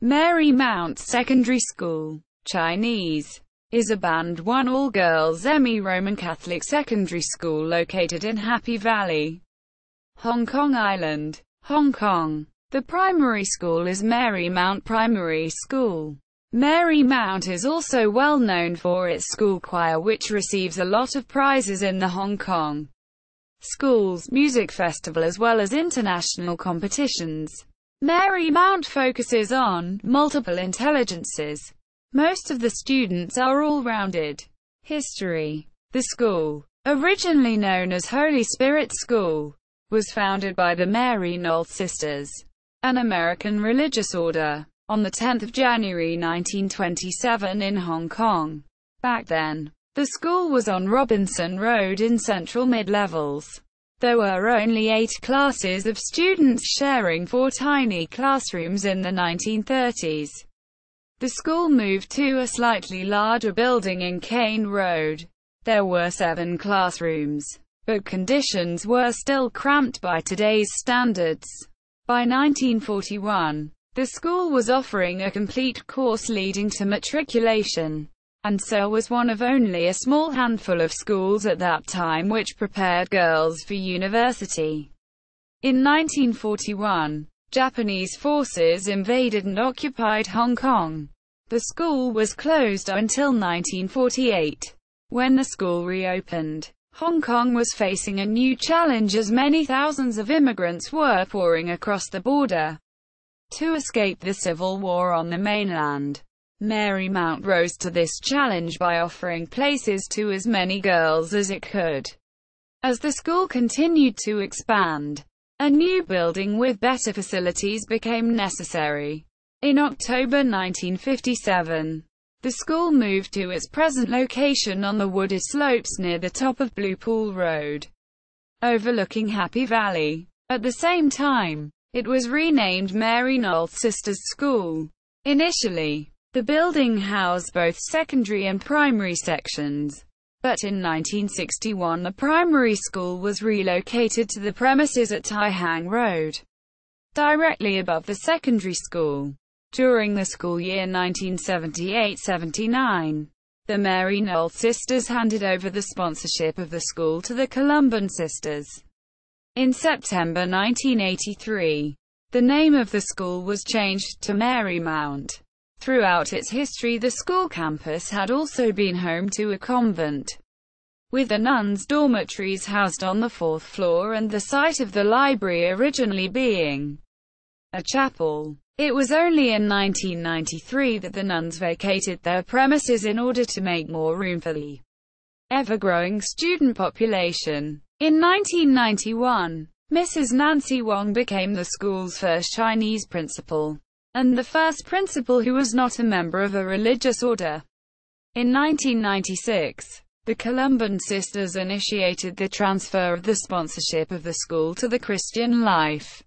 Marymount Secondary School, Chinese, is a Band 1 all-girls semi-Roman Catholic secondary school located in Happy Valley, Hong Kong Island, Hong Kong. The primary school is Marymount Primary School. Marymount is also well known for its school choir, which receives a lot of prizes in the Hong Kong Schools Music Festival as well as international competitions. Marymount focuses on multiple intelligences. Most of the students are all-rounded. History. The school, originally known as Holy Spirit School, was founded by the Marymount Sisters, an American religious order, on 10 January 1927 in Hong Kong. Back then, the school was on Robinson Road in Central Mid-Levels. There were only 8 classes of students sharing 4 tiny classrooms in the 1930s. The school moved to a slightly larger building in Cane Road. There were 7 classrooms, but conditions were still cramped by today's standards. By 1941, the school was offering a complete course leading to matriculation, and so was one of only a small handful of schools at that time which prepared girls for university. In 1941, Japanese forces invaded and occupied Hong Kong. The school was closed until 1948. When the school reopened, Hong Kong was facing a new challenge as many thousands of immigrants were pouring across the border to escape the civil war on the mainland. Marymount rose to this challenge by offering places to as many girls as it could. As the school continued to expand, a new building with better facilities became necessary. In October 1957, the school moved to its present location on the wooded slopes near the top of Blue Pool Road, overlooking Happy Valley. At the same time, it was renamed Marymount Sisters School. Initially, the building housed both secondary and primary sections, but in 1961 the primary school was relocated to the premises at Tai Hang Road, directly above the secondary school. During the school year 1978-79, the Marymount Sisters handed over the sponsorship of the school to the Columban Sisters. In September 1983, the name of the school was changed to Marymount. Throughout its history, the school campus had also been home to a convent, with the nuns' dormitories housed on the 4th floor and the site of the library originally being a chapel. It was only in 1993 that the nuns vacated their premises in order to make more room for the ever-growing student population. In 1991, Mrs. Nancy Wong became the school's first Chinese principal, and the first principal who was not a member of a religious order. In 1996, the Columban Sisters initiated the transfer of the sponsorship of the school to the Christian Life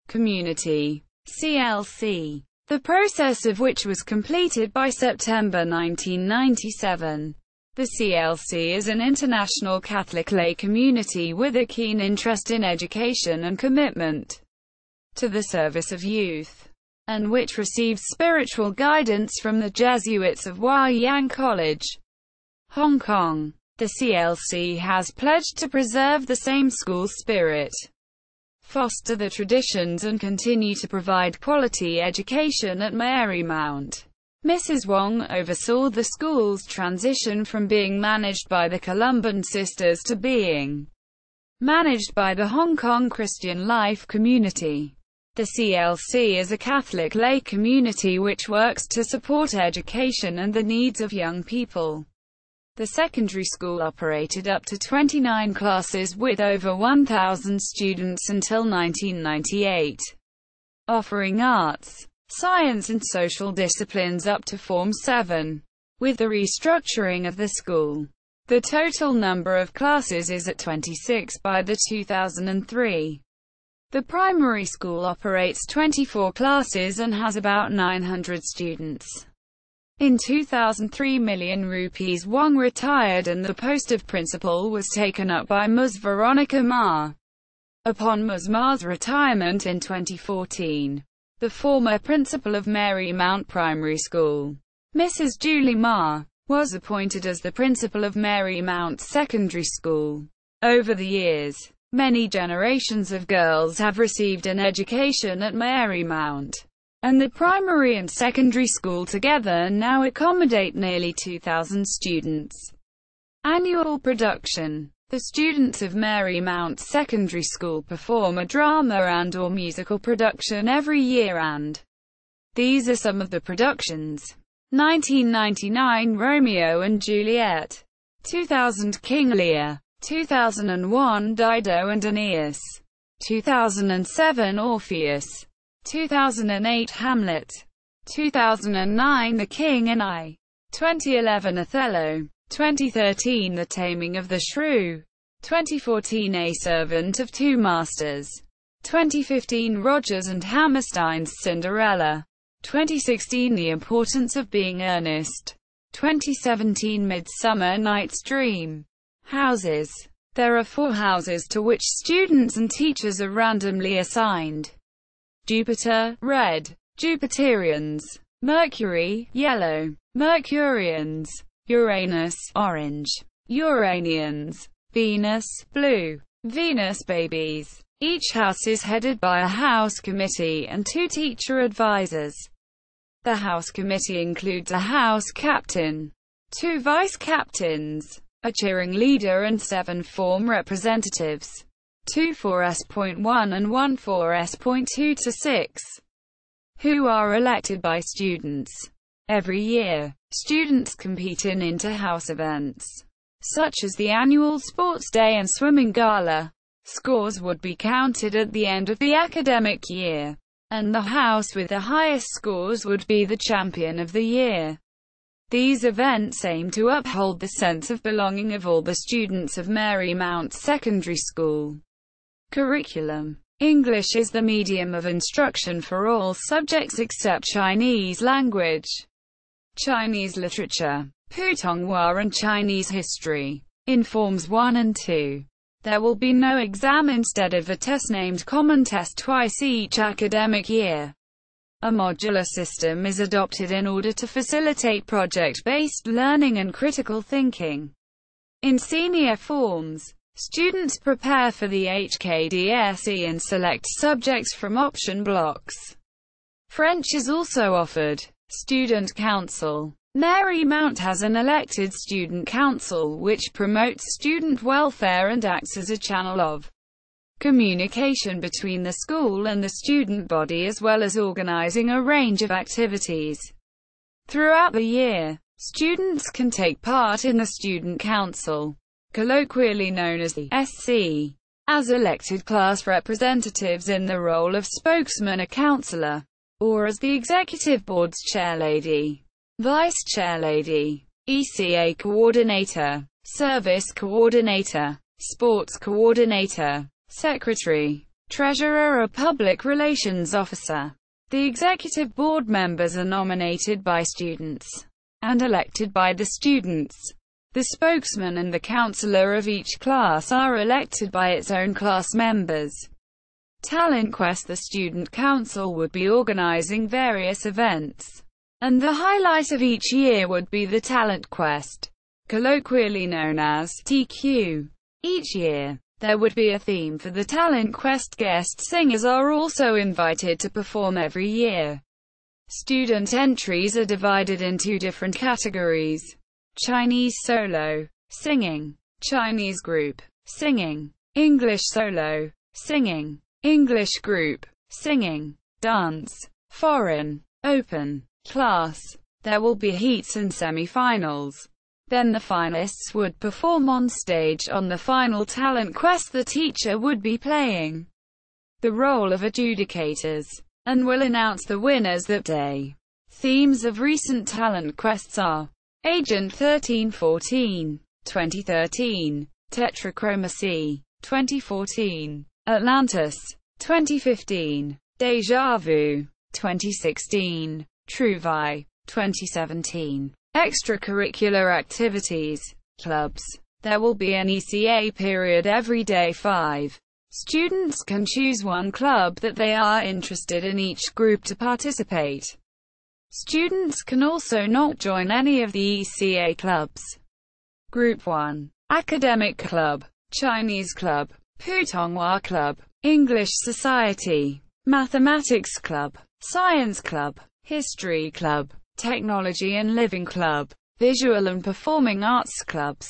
Community, CLC, the process of which was completed by September 1997. The CLC is an international Catholic lay community with a keen interest in education and commitment to the service of youth, and which receives spiritual guidance from the Jesuits of Wayang College, Hong Kong. The CLC has pledged to preserve the same school spirit, foster the traditions and continue to provide quality education at Marymount. Mrs. Wong oversaw the school's transition from being managed by the Columban Sisters to being managed by the Hong Kong Christian Life Community. The CLC is a Catholic lay community which works to support education and the needs of young people. The secondary school operated up to 29 classes with over 1,000 students until 1998, offering arts, science and social disciplines up to Form 7. With the restructuring of the school, the total number of classes is at 26 by the 2003. The primary school operates 24 classes and has about 900 students. In 2003 million rupees Wong retired and the post of principal was taken up by Ms. Veronica Ma. Upon Ms. Ma's retirement in 2014, The former principal of Marymount Primary School, Mrs. Julie Ma, was appointed as the principal of Marymount Secondary School. Over the years, many generations of girls have received an education at Marymount, and the primary and secondary school together now accommodate nearly 2,000 students. Annual production. The students of Marymount Secondary School perform a drama and/or musical production every year, and these are some of the productions: 1999 Romeo and Juliet, 2000 King Lear, 2001 Dido and Aeneas, 2007 Orpheus, 2008 Hamlet, 2009 The King and I, 2011 Othello, 2013 The Taming of the Shrew, 2014 A Servant of Two Masters, 2015 Rodgers and Hammerstein's Cinderella, 2016 The Importance of Being Earnest, 2017 Midsummer Night's Dream. Houses. There are 4 houses to which students and teachers are randomly assigned: Jupiter, red; Jupiterians; Mercury, yellow; Mercurians; Uranus, orange; Uranians; Venus, blue. Venus babies. Each house is headed by a house committee and 2 teacher advisors. The house committee includes a house captain, 2 vice captains, a cheering leader and 7 form representatives, 2 for S.1 and 1 for S.2 to 6, who are elected by students. Every year, students compete in inter-house events, such as the annual sports day and swimming gala. Scores would be counted at the end of the academic year, and the house with the highest scores would be the champion of the year. These events aim to uphold the sense of belonging of all the students of Marymount Secondary School. Curriculum. English is the medium of instruction for all subjects except Chinese language, Chinese literature, Putonghua and Chinese history. In Forms 1 and 2, there will be no exam instead of a test named Common Test twice each academic year. A modular system is adopted in order to facilitate project-based learning and critical thinking. In senior forms, students prepare for the HKDSE and select subjects from option blocks. French is also offered. Student Council. Marymount has an elected student council which promotes student welfare and acts as a channel of communication between the school and the student body, as well as organizing a range of activities. Throughout the year, students can take part in the Student Council, colloquially known as the SC, as elected class representatives in the role of spokesman or counselor, or as the executive board's chairlady, vice chairlady, ECA coordinator, service coordinator, sports coordinator, secretary, treasurer or public relations officer. The executive board members are nominated by students and elected by the students. The spokesman and the counselor of each class are elected by its own class members. Talent Quest. The student council would be organizing various events, and the highlight of each year would be the Talent Quest, colloquially known as TQ. Each year, there would be a theme for the Talent Quest. Guest singers are also invited to perform every year. Student entries are divided in 2 different categories: Chinese solo, singing; Chinese group, singing; English solo, singing; English group, singing; dance; foreign, open, class. There will be heats and semi-finals. Then the finalists would perform on stage. On the final Talent Quest, the teacher would be playing the role of adjudicators, and will announce the winners that day. Themes of recent Talent Quests are Agent 1314, 2013, Tetrachromacy, 2014, Atlantis, 2015, Deja Vu, 2016, Truvai, 2017. Extracurricular activities, clubs. There will be an ECA period every day 5 Students can choose one club that they are interested in each group to participate. Students can also not join any of the ECA clubs. Group 1. Academic Club, Chinese Club, Putonghua Club, English Society, Mathematics Club, Science Club, History Club, Technology and Living Club, Visual and Performing Arts Clubs,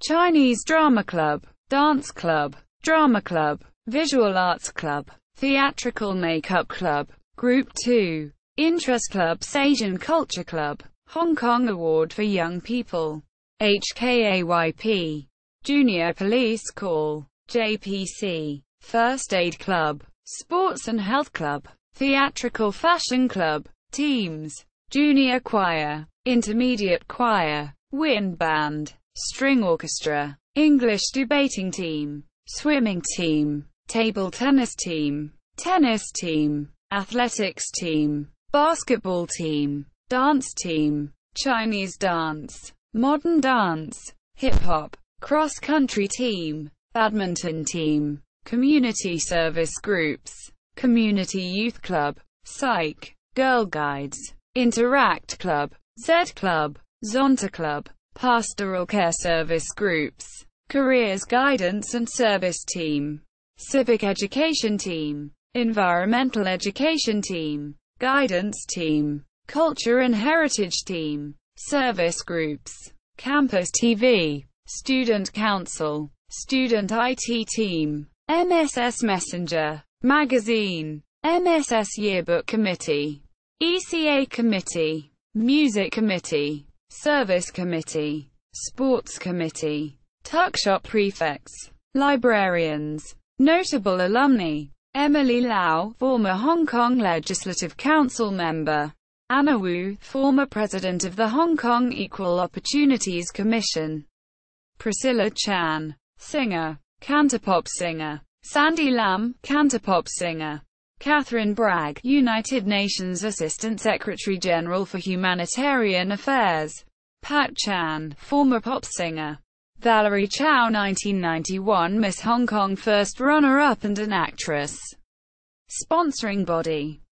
Chinese Drama Club, Dance Club, Drama Club, Visual Arts Club, Theatrical Makeup Club. Group 2. Interest Clubs, Asian Culture Club, Hong Kong Award for Young People, HKAYP, Junior Police Call, JPC, First Aid Club, Sports and Health Club, Theatrical Fashion Club, Teams, Junior Choir, Intermediate Choir, Wind Band, String Orchestra, English Debating Team, Swimming Team, Table Tennis Team, Tennis Team, Athletics Team, Basketball Team, Dance Team, Chinese Dance, Modern Dance, Hip Hop, Cross Country Team, Badminton Team, Community Service Groups, Community Youth Club, Psych, Girl Guides, Interact Club, Z Club, Zonta Club, Pastoral Care Service Groups, Careers Guidance and Service Team, Civic Education Team, Environmental Education Team, Guidance Team, Culture and Heritage Team, Service Groups, Campus TV, Student Council, Student IT Team, MSS Messenger, Magazine, MSS Yearbook Committee, ECA Committee, Music Committee, Service Committee, Sports Committee, Tuckshop Prefects, Librarians, Notable Alumni, Emily Lau, former Hong Kong Legislative Council member, Anna Wu, former President of the Hong Kong Equal Opportunities Commission, Priscilla Chan, singer, cantopop singer, Sandy Lam, cantopop singer, Catherine Bragg, United Nations Assistant Secretary General for Humanitarian Affairs, Pat Chan, former pop singer, Valerie Chow, 1991 Miss Hong Kong first runner-up and an actress. Sponsoring body.